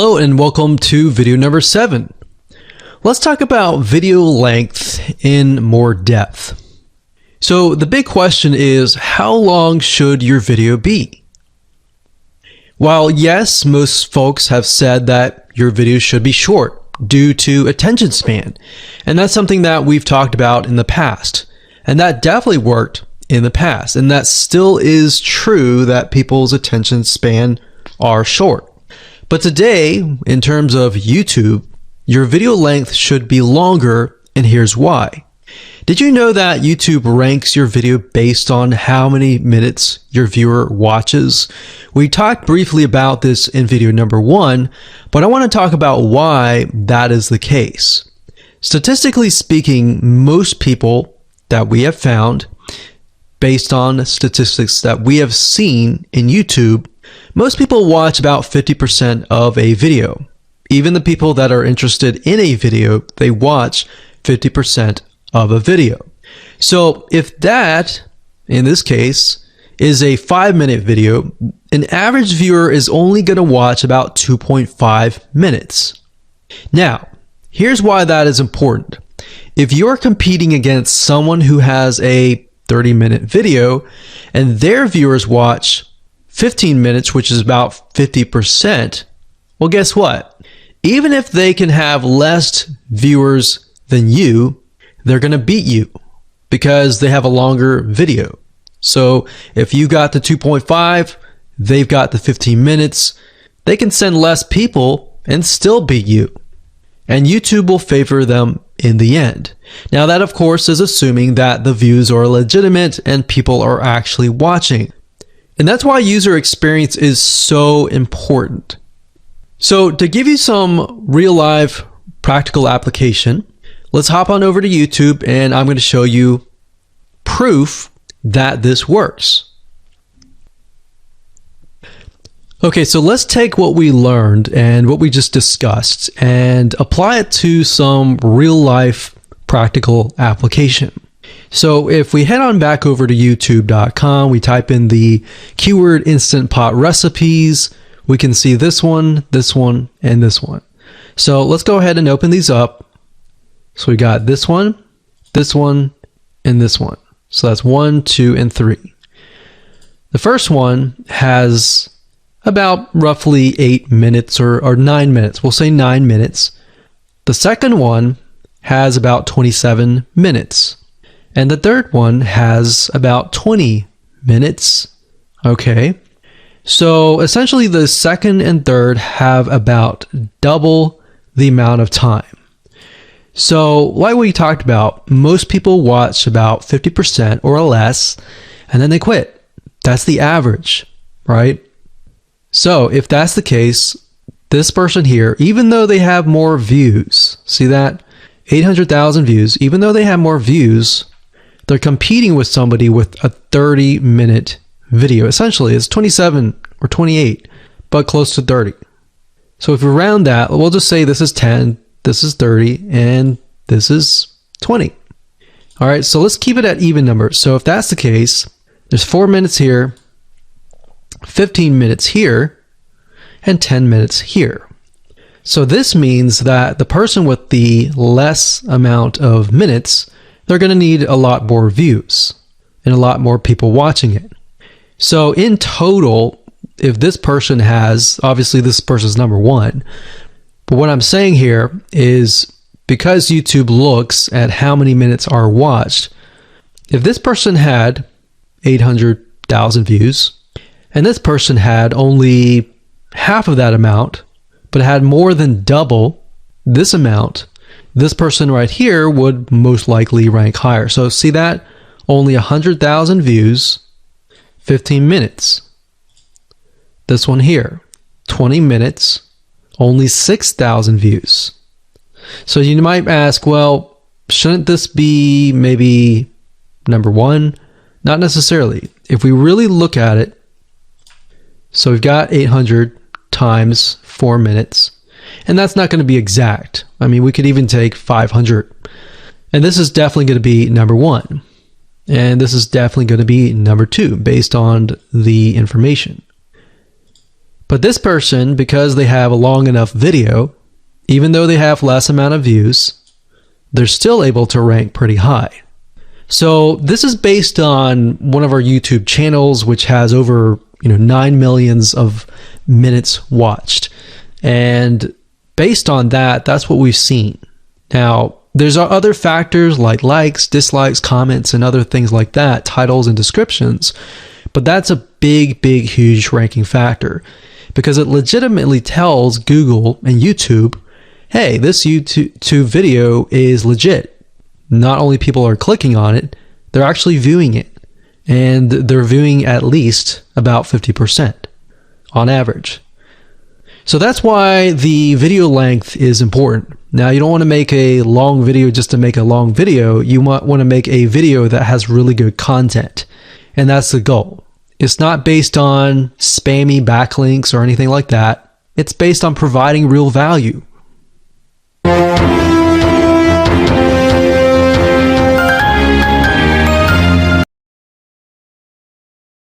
Hello and welcome to video number 7. Let's talk about video length in more depth. So the big question is, how long should your video be? While yes, most folks have said that your video should be short due to attention span, and that's something that we've talked about in the past, and that definitely worked in the past, and that still is true that people's attention span are short. But today, in terms of YouTube, your video length should be longer, and here's why. Did you know that YouTube ranks your video based on how many minutes your viewer watches? We talked briefly about this in video number 1, but I want to talk about why that is the case. Statistically speaking, most people that we have found, based on statistics that we have seen in YouTube, most people watch about 50% of a video. Even the people that are interested in a video, they watch 50% of a video. So if that, in this case, is a 5-minute video, an average viewer is only going to watch about 2.5 minutes. Now, here's why that is important. If you're competing against someone who has a 30-minute video and their viewers watch 15 minutes, which is about 50%, well, guess what? Even if they can have less viewers than you, they're going to beat you because they have a longer video. So if you got the 2.5, they've got the 15 minutes, they can send less people and still beat you. And YouTube will favor them in the end. Now that, of course, is assuming that the views are legitimate and people are actually watching. And that's why user experience is so important. So to give you some real life practical application, let's hop on over to YouTube and I'm going to show you proof that this works. Okay, so let's take what we learned and what we just discussed and apply it to some real life practical application. So if we head on back over to youtube.com, we type in the keyword Instant Pot recipes, we can see this one, and this one. So let's go ahead and open these up. So we got this one, and this one. So that's 1, 2, and 3. The first one has about roughly 8 minutes or 9 minutes. We'll say 9 minutes. The second one has about 27 minutes. And the third one has about 20 minutes. Okay. So essentially the second and third have about double the amount of time. So like we talked about, most people watch about 50% or less, and then they quit. That's the average, right? So if that's the case, this person here, even though they have more views, see that? 800,000 views, even though they have more views, they're competing with somebody with a 30-minute video. Essentially, it's 27 or 28, but close to 30. So if we round that, we'll just say this is 10, this is 30, and this is 20. All right, so let's keep it at even numbers. So if that's the case, there's 4 minutes here, 15 minutes here, and 10 minutes here. So this means that the person with the less amount of minutes, they're going to need a lot more views and a lot more people watching it. So in total, if this person has, obviously this person's number 1, but what I'm saying here is because YouTube looks at how many minutes are watched, if this person had 800,000 views and this person had only half of that amount, but had more than double this amount, this person right here would most likely rank higher. So see that? Only 100,000 views, 15 minutes. This one here, 20 minutes, only 6,000 views. So you might ask, well, shouldn't this be maybe number 1? Not necessarily. If we really look at it, so we've got 800 times 4 minutes. And that's not going to be exact. I mean, we could even take 500. And this is definitely going to be number 1. And this is definitely going to be number 2 based on the information. But this person, because they have a long enough video, even though they have less amount of views, they're still able to rank pretty high. So this is based on one of our YouTube channels, which has over 9 million of minutes watched. And based on that, that's what we've seen. Now, there's other factors like likes, dislikes, comments, and other things like that, titles and descriptions. But that's a big, huge ranking factor because it legitimately tells Google and YouTube, hey, this YouTube video is legit. Not only people are clicking on it, they're actually viewing it. And they're viewing at least about 50% on average. So that's why the video length is important. Now, you don't want to make a long video just to make a long video. You might want to make a video that has really good content. And that's the goal. It's not based on spammy backlinks or anything like that. It's based on providing real value.